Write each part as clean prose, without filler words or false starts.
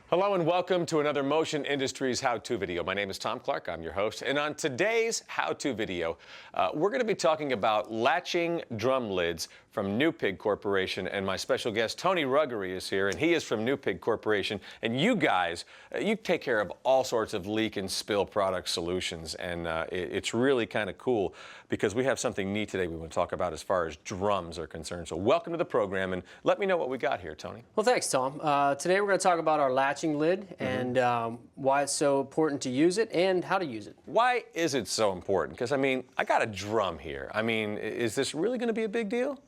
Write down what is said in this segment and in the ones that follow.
Hello and welcome to another Motion Industries how-to video. My name is Tom Clark, I'm your host, and on today's how-to video, we're going to be talking about latching drum lids from New Pig Corporation, and my special guest Tony Ruggery is here, and he is from New Pig Corporation, and you guys, you take care of all sorts of leak and spill product solutions, and it's really kind of cool because we have something neat today we want to talk about as far as drums are concerned. So welcome to the program, and let me know what we got here, Tony. Well, thanks, Tom. Today we're going to talk about our latching lid and why it's so important to use it and how to use it. Why is it so important? Because, I mean, I got a drum here. I mean, is this really going to be a big deal?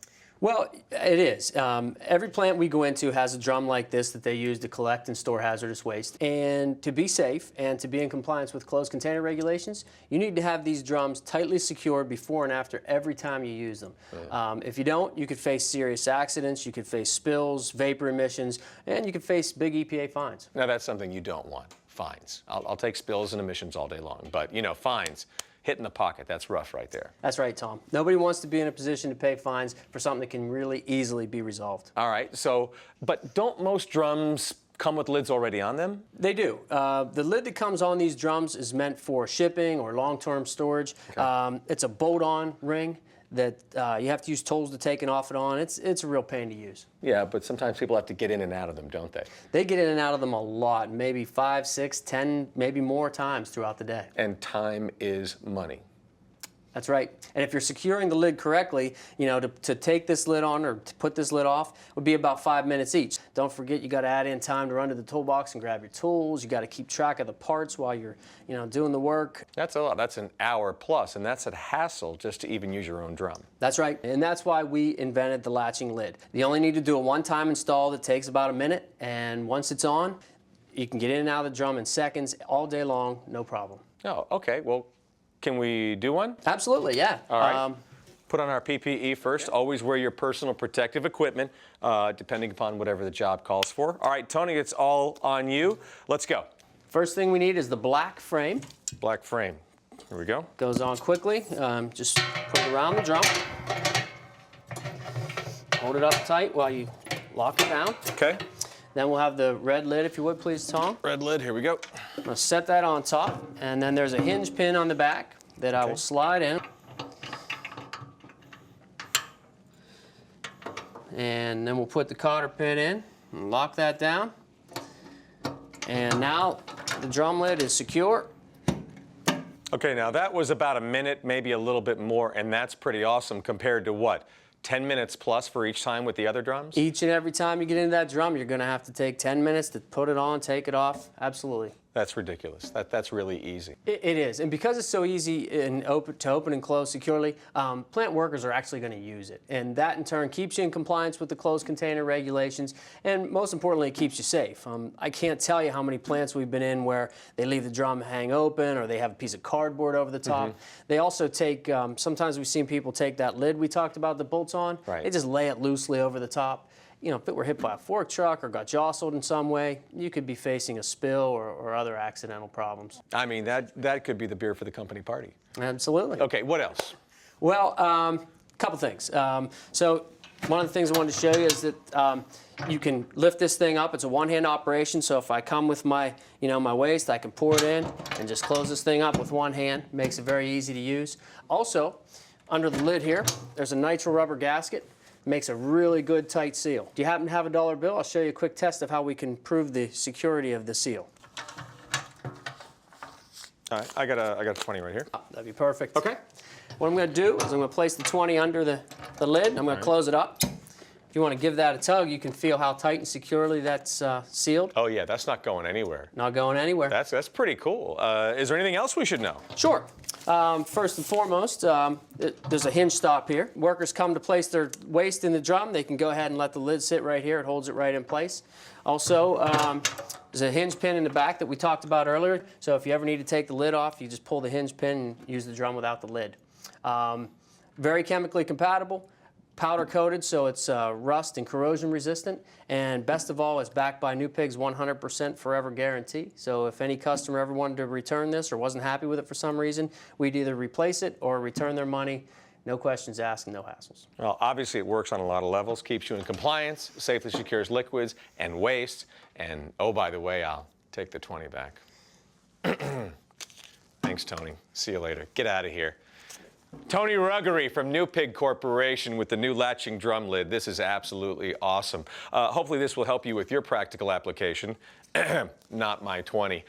Well, it is. Every plant we go into has a drum like this that they use to collect and store hazardous waste. And to be safe and to be in compliance with closed container regulations, you need to have these drums tightly secured before and after every time you use them. If you don't, you could face serious accidents, you could face spills, vapor emissions, and you could face big EPA fines. Now, that's something you don't want, fines. I'll take spills and emissions all day long, but, you know, fines. Hit in the pocket, that's rough right there. That's right, Tom. Nobody wants to be in a position to pay fines for something that can really easily be resolved. All right, so, but don't most drums come with lids already on them? They do. The lid that comes on these drums is meant for shipping or long-term storage. Okay. It's a bolt-on ring that you have to use tools to take it off and on. It's a real pain to use. Yeah, but sometimes people have to get in and out of them, don't they? They get in and out of them a lot, maybe 5, 6, 10, maybe more times throughout the day. And time is money. That's right. And if you're securing the lid correctly, you know, to take this lid on or to put this lid off would be about 5 minutes each. Don't forget, you got to add in time to run to the toolbox and grab your tools. You got to keep track of the parts while you're, you know, doing the work. That's a lot. That's an hour plus, and that's a hassle just to even use your own drum. That's right. And that's why we invented the latching lid. You only need to do a one-time install that takes about a minute, and once it's on, you can get in and out of the drum in seconds all day long, no problem. Oh, okay. Well, can we do one? Absolutely, yeah. All right. Put on our PPE first. Yeah. Always wear your personal protective equipment, depending upon whatever the job calls for. All right, Tony, it's all on you. Let's go. First thing we need is the black frame. Black frame. Here we go. Goes on quickly. Just put it around the drum. Hold it up tight while you lock it down. Okay. Then we'll have the red lid, if you would, please, Tom. Red lid, here we go. I'm going to set that on top, and then there's a hinge pin on the back that I will slide in. And then we'll put the cotter pin in and lock that down. And now the drum lid is secure. Okay, now that was about a minute, maybe a little bit more, and that's pretty awesome compared to what? 10 minutes plus for each time with the other drums? Each and every time you get into that drum, you're going to have to take 10 minutes to put it on, take it off. Absolutely. That's ridiculous. That's really easy. It is. And because it's so easy to open and close securely, plant workers are actually going to use it. And that, in turn, keeps you in compliance with the closed container regulations. And most importantly, it keeps you safe. I can't tell you how many plants we've been in where they leave the drum hang open or they have a piece of cardboard over the top. They also take, sometimes we've seen people take that lid we talked about that bolts on. Right. They just lay it loosely over the top. You know, if it were hit by a fork truck or got jostled in some way, you could be facing a spill or other accidental problems. I mean, that could be the beer for the company party. Absolutely. Okay, what else? Well, a couple things. So one of the things I wanted to show you is that you can lift this thing up. It's a one-hand operation, so if I come with my, my waste, I can pour it in and just close this thing up with one hand. Makes it very easy to use. Also, under the lid here, there's a nitrile rubber gasket. Makes a really good tight seal. Do you happen to have a dollar bill? I'll show you a quick test of how we can prove the security of the seal. All right, I got a 20 right here. Oh, that'd be perfect. Okay. What I'm going to do is I'm going to place the 20 under the lid. I'm going to close it up. If you want to give that a tug, you can feel how tight and securely that's sealed. Oh yeah, that's not going anywhere. Not going anywhere. That's pretty cool. Is there anything else we should know? Sure. First and foremost, there's a hinge stop here. Workers come to place their waste in the drum. They can go ahead and let the lid sit right here. It holds it right in place. Also, there's a hinge pin in the back that we talked about earlier. So if you ever need to take the lid off, you just pull the hinge pin and use the drum without the lid. Very chemically compatible. Powder coated, so it's rust and corrosion resistant, and best of all, it's backed by New Pig's 100% forever guarantee. So if any customer ever wanted to return this or wasn't happy with it for some reason, we'd either replace it or return their money No questions asked and no hassles. Well, obviously it works on a lot of levels, keeps you in compliance, safely secures liquids and waste, and oh, by the way, I'll take the 20 back. Thanks, Tony. See you later. Get out of here. Tony Ruggery from New Pig Corporation with the new latching drum lid. This is absolutely awesome. Hopefully this will help you with your practical application. Not my 20.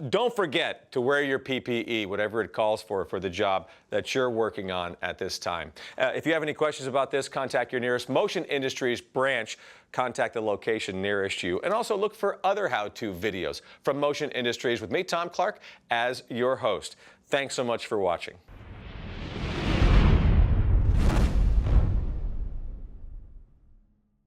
Don't forget to wear your PPE, whatever it calls for the job that you're working on at this time. If you have any questions about this, contact your nearest Motion Industries branch. Contact the location nearest you. And also look for other how-to videos from Motion Industries with me, Tom Clark, as your host. Thanks so much for watching.